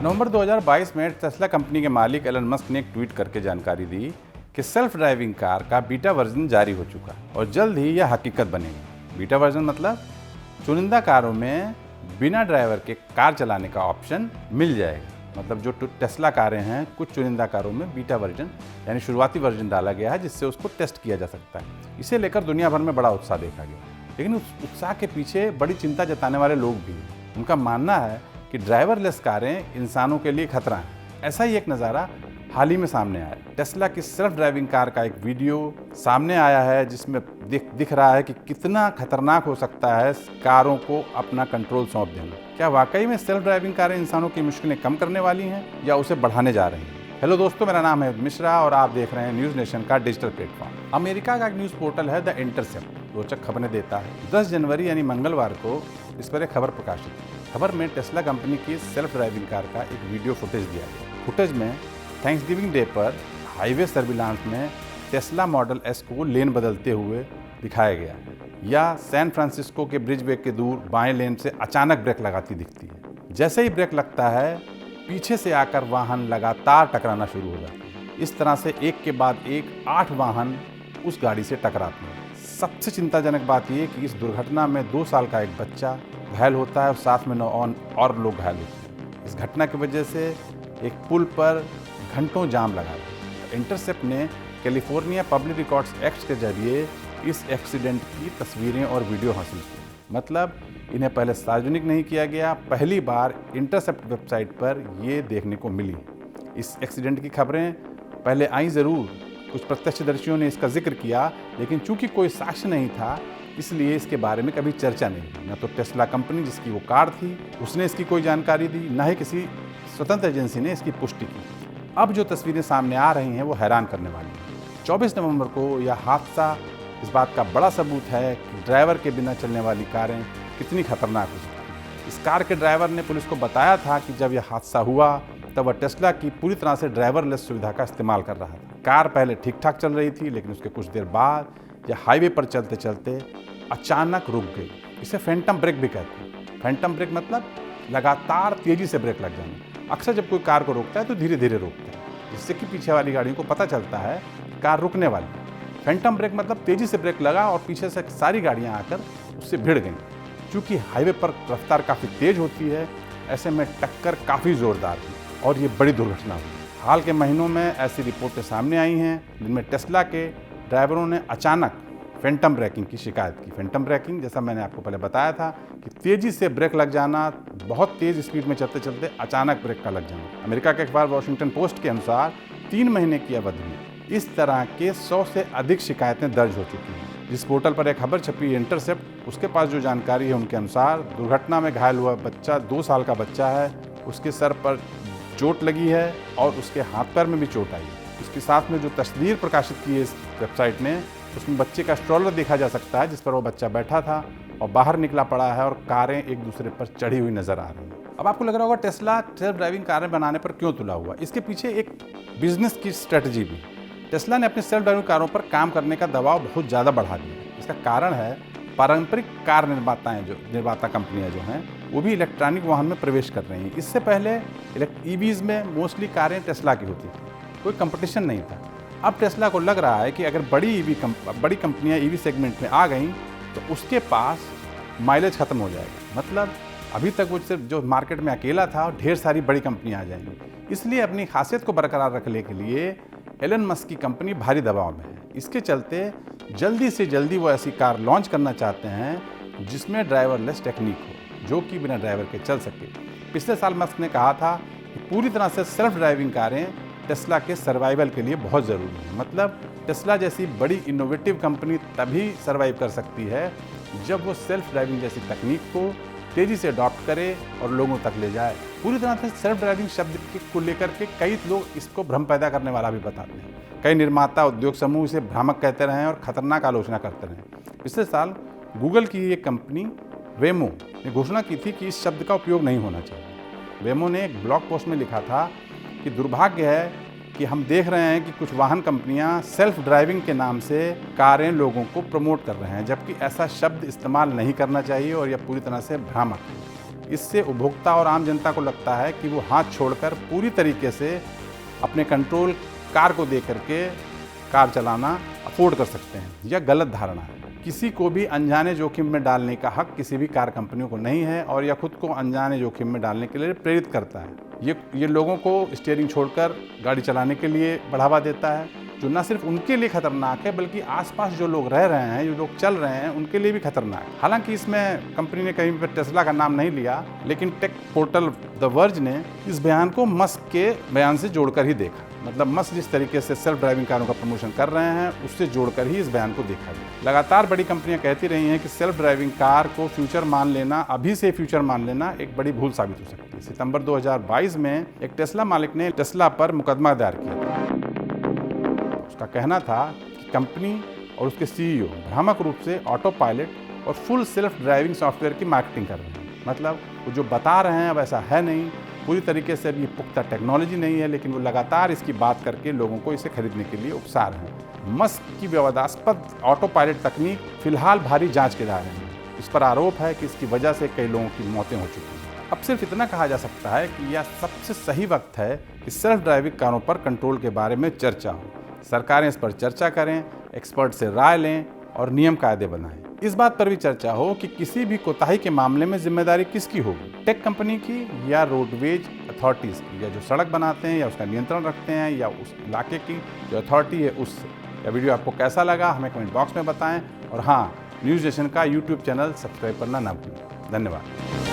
नवंबर 2022 में Tesla company के मालिक एलन मस्क ने एक ट्वीट करके जानकारी दी कि सेल्फ ड्राइविंग कार का बीटा वर्जन जारी हो चुका और जल्द ही यह हकीकत बनेगी। बीटा वर्जन मतलब चुनिंदा कारों में बिना ड्राइवर के कार चलाने का ऑप्शन मिल जाएगा। मतलब जो टेस्ला कारें हैं, कुछ चुनिंदा कारों में बीटा वर्जन यानी शुरुआती वर्जन डाला गया है जिससे उसको टेस्ट किया जा सकता है। इसे लेकर दुनिया भर में बड़ा उत्साह देखा गया, लेकिन उस उत्साह के पीछे बड़ी चिंता जताने वाले लोग भी हैं। उनका मानना है कि ड्राइवरलेस कारें इंसानों के लिए खतरा है। ऐसा ही एक नज़ारा हाल ही में सामने आया। टेस्ला की सेल्फ ड्राइविंग कार का एक वीडियो सामने आया है जिसमें दिख रहा है कि कितना खतरनाक हो सकता है कारों को अपना कंट्रोल सौंप देना। क्या वाकई में सेल्फ ड्राइविंग कारें इंसानों की मुश्किलें कम करने वाली हैं या उसे बढ़ाने जा रही हैं? हेलो दोस्तों, मेरा नाम है मिश्रा और आप देख रहे हैं न्यूज़ नेशन का डिजिटल प्लेटफॉर्म। अमेरिका का एक न्यूज़ पोर्टल है द इंटरसेप्ट, रोचक खबरें देता है। 10 जनवरी यानी मंगलवार को इस पर एक खबर प्रकाशित हुई। खबर में टेस्ला कंपनी की सेल्फ ड्राइविंग कार का एक वीडियो फुटेज दिया गया। फुटेज में थैंक्सगिविंग डे पर हाईवे सर्विलांस में टेस्ला मॉडल एस को लेन बदलते हुए दिखाया गया, या सैन फ्रांसिस्को के ब्रिजवे के दूर बाएं लेन से अचानक ब्रेक लगाती दिखती है। जैसे ही ब्रेक लगता है, पीछे से आकर वाहन लगातार टकराना शुरू हो जाते हैं। इस तरह से एक के बाद एक 8 वाहन उस गाड़ी से टकराते हैं। सबसे चिंताजनक बात यह कि इस दुर्घटना में 2 साल का एक बच्चा घायल होता है और साथ में 9 और लोग घायल होते हैं। इस घटना की वजह से एक पुल पर घंटों जाम लगा था। इंटरसेप्ट ने कैलिफोर्निया पब्लिक रिकॉर्ड्स एक्ट के जरिए इस एक्सीडेंट की तस्वीरें और वीडियो हासिल की। मतलब इन्हें पहले सार्वजनिक नहीं किया गया, पहली बार इंटरसेप्ट वेबसाइट पर ये देखने को मिली। इस एक्सीडेंट की खबरें पहले आई ज़रूर, कुछ प्रत्यक्षदर्शियों ने इसका जिक्र किया, लेकिन चूंकि कोई साक्ष्य नहीं था इसलिए इसके बारे में कभी चर्चा नहीं हुई। न तो टेस्ला कंपनी जिसकी वो कार थी उसने इसकी कोई जानकारी दी, न ही किसी स्वतंत्र एजेंसी ने इसकी पुष्टि की। अब जो तस्वीरें सामने आ रही हैं वो हैरान करने वाली हैं। 24 नवंबर को यह हादसा इस बात का बड़ा सबूत है कि ड्राइवर के बिना चलने वाली कारें कितनी खतरनाक हो सकती हैं। इस कार के ड्राइवर ने पुलिस को बताया था कि जब यह हादसा हुआ तब वह टेस्ला की पूरी तरह से ड्राइवरलेस सुविधा का इस्तेमाल कर रहा था। कार पहले ठीक ठाक चल रही थी, लेकिन उसके कुछ देर बाद यह हाईवे पर चलते चलते अचानक रुक गई। इसे फैंटम ब्रेक भी कहते हैं। फैंटम ब्रेक मतलब लगातार तेजी से ब्रेक लग जाना। अक्सर जब कोई कार को रोकता है तो धीरे धीरे रोकता है, जिससे कि पीछे वाली गाड़ियों को पता चलता है कार रुकने वाली है। फैंटम ब्रेक मतलब तेजी से ब्रेक लगा और पीछे से सारी गाड़ियां आकर उससे भिड़ गईं। चूँकि हाईवे पर रफ्तार काफ़ी तेज होती है, ऐसे में टक्कर काफ़ी ज़ोरदार थी और ये बड़ी दुर्घटना हुई। हाल के महीनों में ऐसी रिपोर्टें सामने आई हैं जिनमें टेस्ला के ड्राइवरों ने अचानक फैंटम ब्रेकिंग की शिकायत की। फैंटम ब्रेकिंग, जैसा मैंने आपको पहले बताया था, कि तेज़ी से ब्रेक लग जाना, बहुत तेज़ स्पीड में चलते चलते अचानक ब्रेक का लग जाना। अमेरिका के अखबार वॉशिंगटन पोस्ट के अनुसार 3 महीने की अवधि में इस तरह के 100 से अधिक शिकायतें दर्ज हो चुकी हैं। जिस पोर्टल पर एक खबर छपी इंटरसेप्ट, उसके पास जो जानकारी है उनके अनुसार दुर्घटना में घायल हुआ बच्चा 2 साल का बच्चा है। उसके सर पर चोट लगी है और उसके हाथ पैर में भी चोट आई है। उसके साथ में जो तस्वीर प्रकाशित की है इस वेबसाइट ने, उसमें बच्चे का स्ट्रॉलर देखा जा सकता है जिस पर वो बच्चा बैठा था और बाहर निकला पड़ा है और कारें एक दूसरे पर चढ़ी हुई नजर आ रही हैं। अब आपको लग रहा होगा टेस्ला सेल्फ ड्राइविंग कारें बनाने पर क्यों तुला हुआ। इसके पीछे एक बिजनेस की स्ट्रेटजी भी। टेस्ला ने अपनी सेल्फ ड्राइविंग कारों पर काम करने का दबाव बहुत ज़्यादा बढ़ा दिया है। इसका कारण है पारंपरिक कार निर्माता कंपनियां जो हैं वो भी इलेक्ट्रॉनिक वाहन में प्रवेश कर रही हैं। इससे पहले ईवीज़ में मोस्टली कारें टेस्ला की होती थी, कोई कंपटीशन नहीं था। अब टेस्ला को लग रहा है कि अगर बड़ी कंपनियां ईवी सेगमेंट में आ गई तो उसके पास माइलेज खत्म हो जाएगा। मतलब अभी तक वो सिर्फ जो मार्केट में अकेला था, ढेर सारी बड़ी कंपनियां आ जाएंगी। इसलिए अपनी खासियत को बरकरार रखने के लिए एलन मस्क की कंपनी भारी दबाव में है। इसके चलते जल्दी से जल्दी वो ऐसी कार लॉन्च करना चाहते हैं जिसमें ड्राइवरलेस टेक्निक हो, जो कि बिना ड्राइवर के चल सके। पिछले साल मस्क ने कहा था कि पूरी तरह से सेल्फ ड्राइविंग कारें टेस्ला के सर्वाइवल के लिए बहुत ज़रूरी है। मतलब टेस्ला जैसी बड़ी इनोवेटिव कंपनी तभी सर्वाइव कर सकती है जब वो सेल्फ ड्राइविंग जैसी तकनीक को तेज़ी से अडॉप्ट करे और लोगों तक ले जाए। पूरी तरह से सेल्फ ड्राइविंग शब्द को लेकर के कई लोग इसको भ्रम पैदा करने वाला भी बताते हैं। कई निर्माता, उद्योग समूह इसे भ्रामक कहते रहे और खतरनाक आलोचना करते रहे। पिछले साल गूगल की एक कंपनी वेमो ने घोषणा की थी कि इस शब्द का उपयोग नहीं होना चाहिए। वेमो ने एक ब्लॉग पोस्ट में लिखा था कि दुर्भाग्य है कि हम देख रहे हैं कि कुछ वाहन कंपनियां सेल्फ ड्राइविंग के नाम से कारें लोगों को प्रमोट कर रहे हैं, जबकि ऐसा शब्द इस्तेमाल नहीं करना चाहिए और यह पूरी तरह से भ्रामक है। इससे उपभोक्ता और आम जनता को लगता है कि वो हाथ छोड़कर पूरी तरीके से अपने कंट्रोल कार को दे करके कार चलाना अफोर्ड कर सकते हैं। यह गलत धारणा है। किसी को भी अनजाने जोखिम में डालने का हक किसी भी कार कंपनियों को नहीं है और यह खुद को अनजाने जोखिम में डालने के लिए प्रेरित करता है। ये लोगों को स्टीयरिंग छोड़कर गाड़ी चलाने के लिए बढ़ावा देता है, जो न सिर्फ उनके लिए खतरनाक है बल्कि आसपास जो लोग रह रहे हैं, जो लोग चल रहे हैं, उनके लिए भी खतरनाक है। हालांकि इसमें कंपनी ने कहीं पर टेस्ला का नाम नहीं लिया, लेकिन टेक पोर्टल द वर्ज ने इस बयान को मस्क के बयान से जोड़कर ही देखा। मतलब मस्क जिस तरीके से सेल्फ ड्राइविंग कारों का प्रमोशन कर रहे हैं, उससे जोड़कर ही इस बयान को देखा गया। लगातार बड़ी कंपनियां कहती रही हैं कि सेल्फ ड्राइविंग कार को फ्यूचर मान लेना, अभी से फ्यूचर मान लेना एक बड़ी भूल साबित हो सकती है। सितंबर 2022 में एक टेस्ला मालिक ने टेस्ला पर मुकदमा दायर किया। उसका कहना था कि कंपनी और उसके सीईओ भ्रामक रूप से ऑटो पायलट और फुल सेल्फ ड्राइविंग सॉफ्टवेयर की मार्केटिंग कर रहे हैं। मतलब वो जो बता रहे हैं वैसा है नहीं, पूरी तरीके से अभी पुख्ता टेक्नोलॉजी नहीं है, लेकिन वो लगातार इसकी बात करके लोगों को इसे खरीदने के लिए उकसा रहे हैं। मस्क की विवादास्पद ऑटो पायलट तकनीक फिलहाल भारी जांच के दायरे में है। इस पर आरोप है कि इसकी वजह से कई लोगों की मौतें हो चुकी हैं। अब सिर्फ इतना कहा जा सकता है कि यह सबसे सही वक्त है कि सेल्फ ड्राइविंग कारों पर कंट्रोल के बारे में चर्चा हो। सरकारें इस पर चर्चा करें, एक्सपर्ट से राय लें और नियम कायदे बनाएं। इस बात पर भी चर्चा हो कि किसी भी कोताही के मामले में जिम्मेदारी किसकी होगी, टेक कंपनी की या रोडवेज अथॉरिटीज़ की, या जो सड़क बनाते हैं या उसका नियंत्रण रखते हैं, या उस इलाके की जो अथॉरिटी है उससे। यह वीडियो आपको कैसा लगा हमें कमेंट बॉक्स में बताएं और हाँ, न्यूज़ नेशन का यूट्यूब चैनल सब्सक्राइब करना ना भूलें। धन्यवाद।